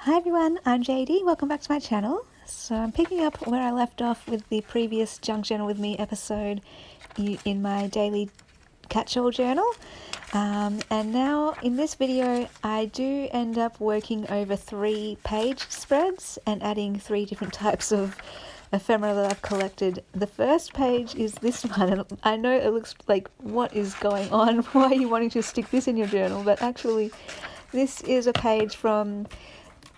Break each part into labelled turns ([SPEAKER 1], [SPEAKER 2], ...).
[SPEAKER 1] Hi everyone, I'm JD. Welcome back to my channel. So I'm picking up where I left off with the previous Junk Journal with Me episode in my daily catch-all journal. And now in this video I do end up working over 3 page spreads and adding 3 different types of ephemera that I've collected. The first page is this one, and I know it looks like, what is going on? Why are you wanting to stick this in your journal? But actually this is a page from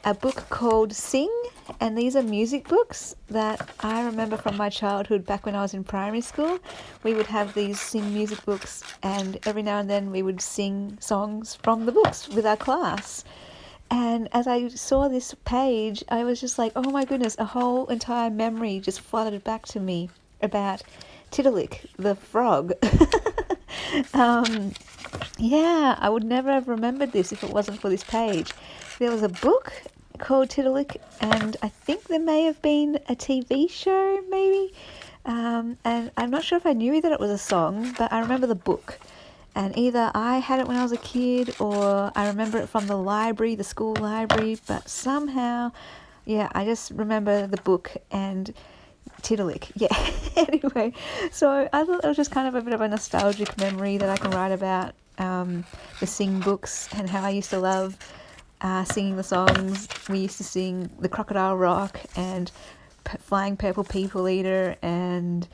[SPEAKER 1] a book called Sing, and these are music books that I remember from my childhood back when I was in primary school. We would have these Sing music books, and every now and then we would sing songs from the books with our class. And as I saw this page, I was just like, oh my goodness, a whole entire memory just flooded back to me about Tiddalik, the frog. Yeah, I would never have remembered this if it wasn't for this page. There was a book called Tiddalik, and I think there may have been a TV show, maybe. And I'm not sure if I knew that it was a song, but I remember the book. And either I had it when I was a kid, or I remember it from the library, the school library, but somehow, yeah, I just remember the book and Tiddalik. Yeah. Anyway, so I thought it was just kind of a bit of a nostalgic memory that I can write about the Sing books and how I used to love singing the songs. We used to sing The Crocodile Rock and Flying Purple People Eater and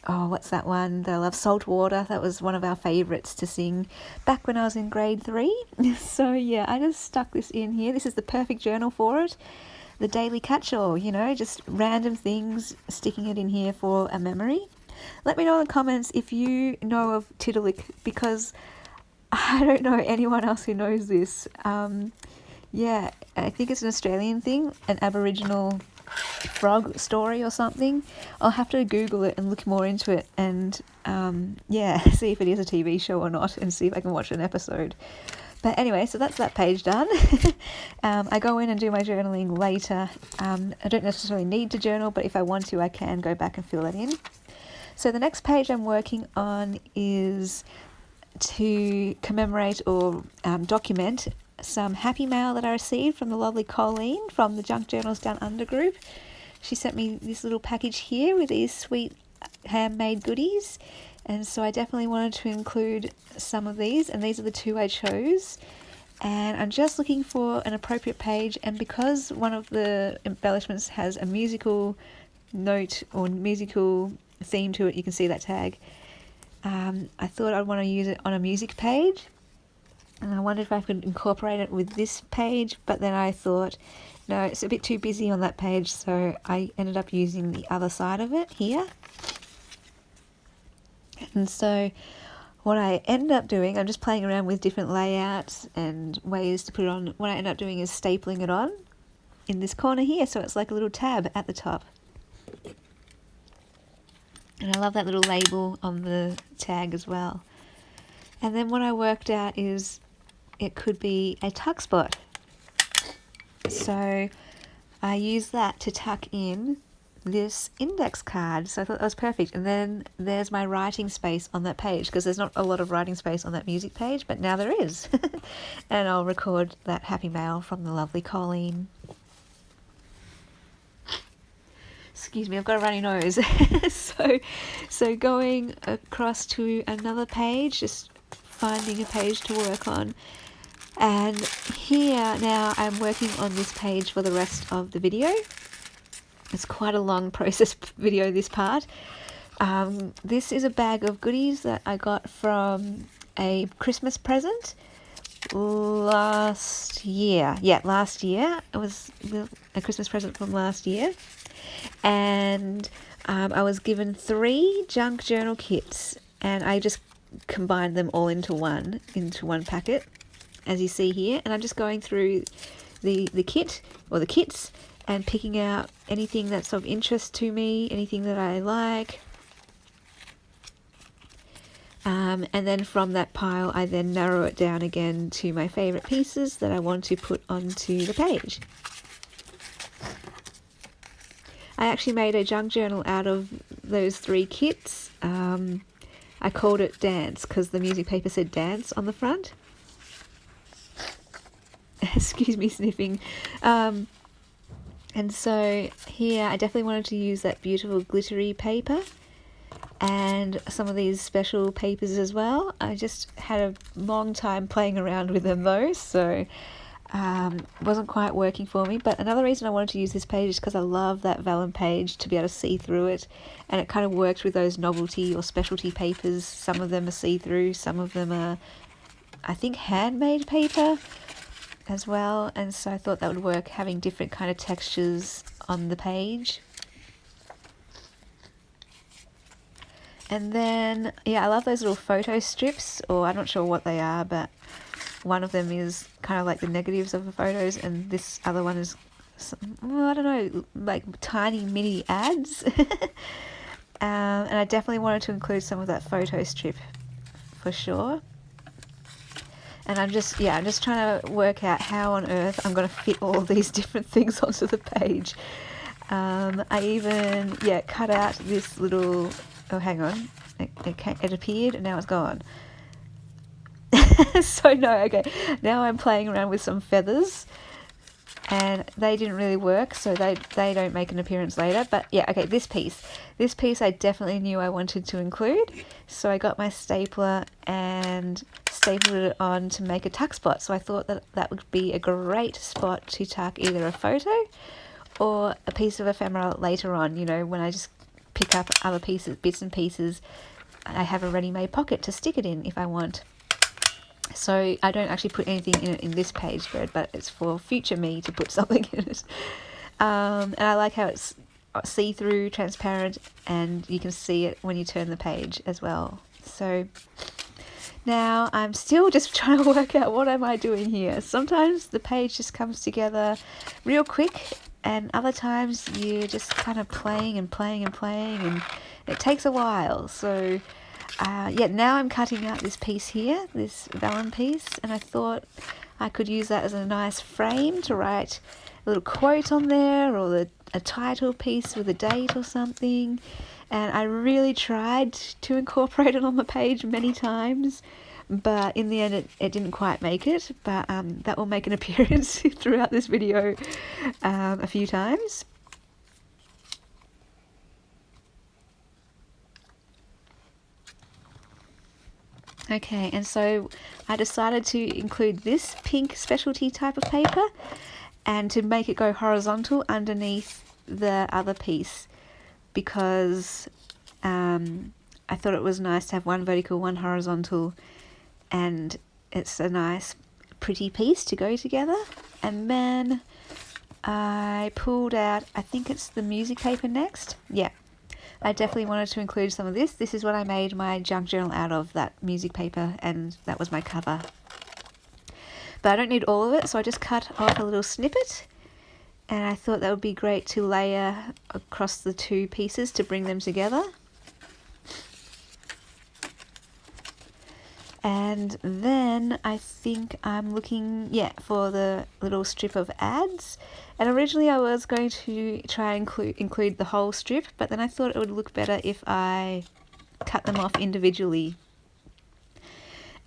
[SPEAKER 1] what's that one that I love? Salt Water. That was one of our favourites to sing back when I was in grade 3. So yeah, I just stuck this in here. This is the perfect journal for it. The daily catch-all, you know, just random things, sticking it in here for a memory. Let me know in the comments if you know of Tiddalik, because I don't know anyone else who knows this. Yeah, I think it's an Australian thing, an Aboriginal frog story or something. I'll have to Google it and look more into it and yeah, see if it is a TV show or not, and see if I can watch an episode. But anyway, so that's that page done. I go in and do my journaling later. I don't necessarily need to journal, but if I want to, I can go back and fill that in. So the next page I'm working on is to commemorate or document some happy mail that I received from the lovely Colleen from the Junk Journals Down Under group. She sent me this little package here with these sweet handmade goodies, and so I definitely wanted to include some of these, and these are the 2 I chose. And I'm just looking for an appropriate page, and because one of the embellishments has a musical note or musical theme to it, you can see that tag. I thought I'd want to use it on a music page, and I wondered if I could incorporate it with this page, but then I thought, no, it's a bit too busy on that page, so I ended up using the other side of it here. And so what I ended up doing, I'm just playing around with different layouts and ways to put it on. What I ended up doing is stapling it on in this corner here, so it's like a little tab at the top. And I love that little label on the tag as well. And then what I worked out is it could be a tuck spot. So I used that to tuck in this index card, so I thought that was perfect. And then there's my writing space on that page, because there's not a lot of writing space on that music page, but now there is. And I'll record that happy mail from the lovely Colleen. Excuse me, I've got a runny nose. so going across to another page, just finding a page to work on. And here now I'm working on this page for the rest of the video. It's quite a long process video, this part. This is a bag of goodies that I got from a Christmas present last year. Yeah, last year. It was a Christmas present from last year. And I was given 3 junk journal kits, and I just combined them all into one packet, as you see here. And I'm just going through the kit or the kits and picking out anything that's of interest to me, anything that I like. And then from that pile, I then narrow it down again to my favourite pieces that I want to put onto the page. I actually made a junk journal out of those 3 kits. I called it Dance because the music paper said Dance on the front. Excuse me sniffing. And so here I definitely wanted to use that beautiful glittery paper and some of these special papers as well. I just had a long time playing around with them though, so wasn't quite working for me. But another reason I wanted to use this page is because I love that vellum page, to be able to see through it, and it kind of works with those novelty or specialty papers. Some of them are see-through, some of them are, I think, handmade paper as well, and so I thought that would work, having different kind of textures on the page. And then, yeah, I love those little photo strips, or I'm not sure what they are, but one of them is kind of like the negatives of the photos, and this other one is, I don't know, like tiny mini ads. And I definitely wanted to include some of that photo strip for sure. And I'm just trying to work out how on earth I'm going to fit all of these different things onto the page. I even, cut out this little, oh, hang on, it appeared and now it's gone. So no, okay, now I'm playing around with some feathers, and they didn't really work, so they don't make an appearance later. But yeah, okay, this piece I definitely knew I wanted to include, so I got my stapler and stapled it on to make a tuck spot. So I thought that would be a great spot to tuck either a photo or a piece of ephemera later on, when I just pick up other bits and pieces. I have a ready-made pocket to stick it in if I want. So I don't actually put anything in it in this page spread, but it's for future me to put something in it. And I like how it's see-through, transparent, and you can see it when you turn the page as well. So now I'm still just trying to work out what am I doing here. Sometimes the page just comes together real quick, and other times you're just kind of playing and it takes a while. So now I'm cutting out this piece here, this vellum piece, and I thought I could use that as a nice frame to write a little quote on there, or a title piece with a date or something. And I really tried to incorporate it on the page many times, but in the end it didn't quite make it. But that will make an appearance throughout this video a few times. Okay, and so I decided to include this pink specialty type of paper and to make it go horizontal underneath the other piece, because I thought it was nice to have one vertical, one horizontal, and it's a nice pretty piece to go together. And then I pulled out, I think it's the music paper next. Yeah. I definitely wanted to include some of this. This is what I made my junk journal out of, that music paper, and that was my cover. But I don't need all of it, so I just cut off a little snippet, and I thought that would be great to layer across the two pieces to bring them together. And then I think I'm looking, for the little strip of ads. And originally I was going to try and include the whole strip, but then I thought it would look better if I cut them off individually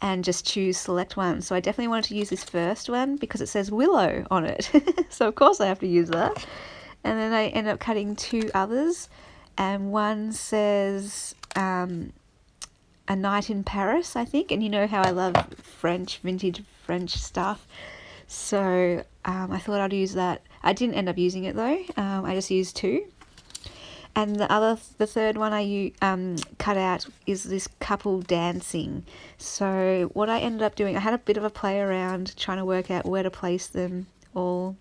[SPEAKER 1] and just select one. So I definitely wanted to use this first one because it says willow on it. So of course I have to use that. And then I end up cutting two others, and one says A Night in Paris, I think, and you know how I love vintage French stuff, so I thought I'd use that. I didn't end up using it though. I just used two, and the third one I cut out is this couple dancing. So what I ended up doing, I had a bit of a play around trying to work out where to place them all,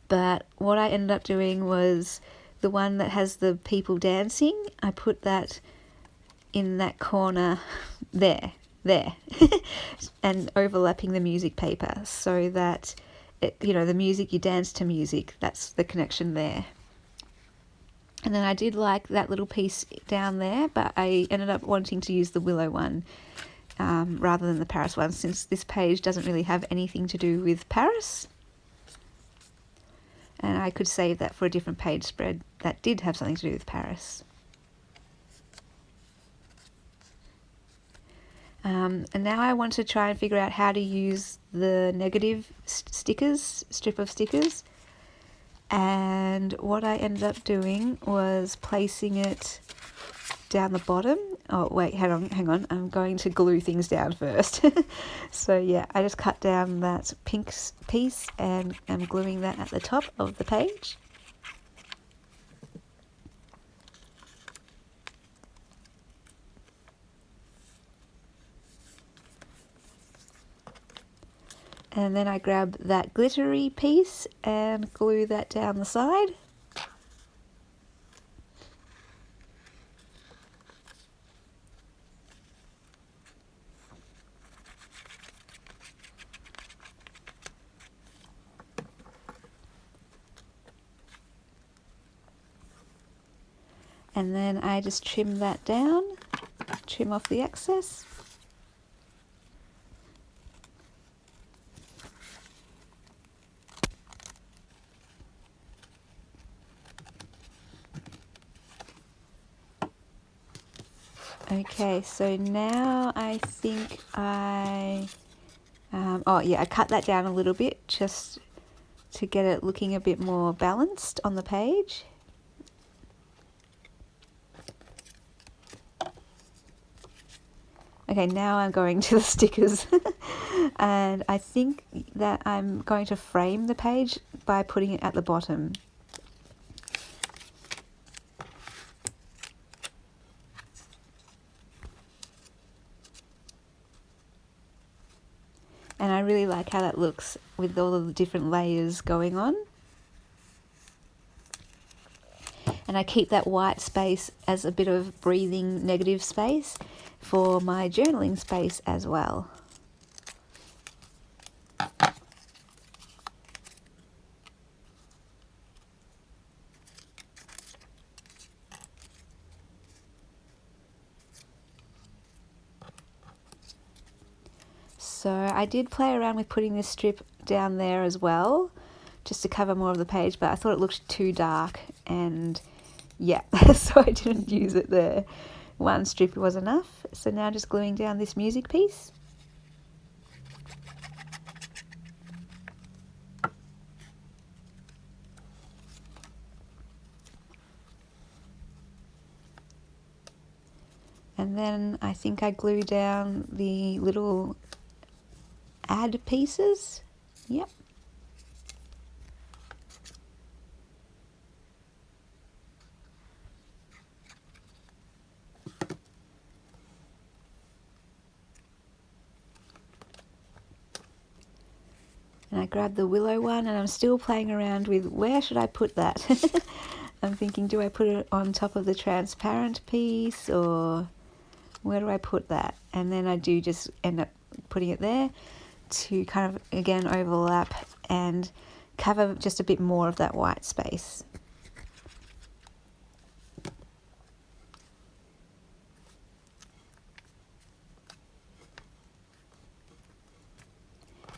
[SPEAKER 1] but what I ended up doing was the one that has the people dancing, I put that in that corner there, and overlapping the music paper, so that the music, you dance to music, that's the connection there. And then I did like that little piece down there, but I ended up wanting to use the willow one rather than the Paris one, since this page doesn't really have anything to do with Paris, and I could save that for a different page spread that did have something to do with Paris. And now I want to try and figure out how to use the negative strip of stickers. And what I ended up doing was placing it down the bottom. Oh wait, hang on, I'm going to glue things down first. So yeah, I just cut down that pink piece and I'm gluing that at the top of the page. And then I grab that glittery piece and glue that down the side. And then I just trim that down, trim off the excess. Okay, so now I think I cut that down a little bit just to get it looking a bit more balanced on the page. Okay, now I'm going to the stickers. And I think that I'm going to frame the page by putting it at the bottom. And I really like how that looks with all of the different layers going on. And I keep that white space as a bit of breathing negative space for my journaling space as well. So I did play around with putting this strip down there as well, just to cover more of the page, but I thought it looked too dark and yeah, so I didn't use it there. One strip was enough. So now just gluing down this music piece. And then I think I glue down the little add pieces. Yep. And I grabbed the willow one and I'm still playing around with where should I put that? I'm thinking, do I put it on top of the transparent piece or where do I put that? And then I do just end up putting it there to kind of again overlap and cover just a bit more of that white space.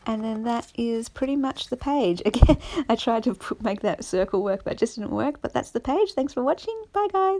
[SPEAKER 1] And then that is pretty much the page. Again, I tried to make that circle work, but it just didn't work. But that's the page. Thanks for watching. Bye, guys.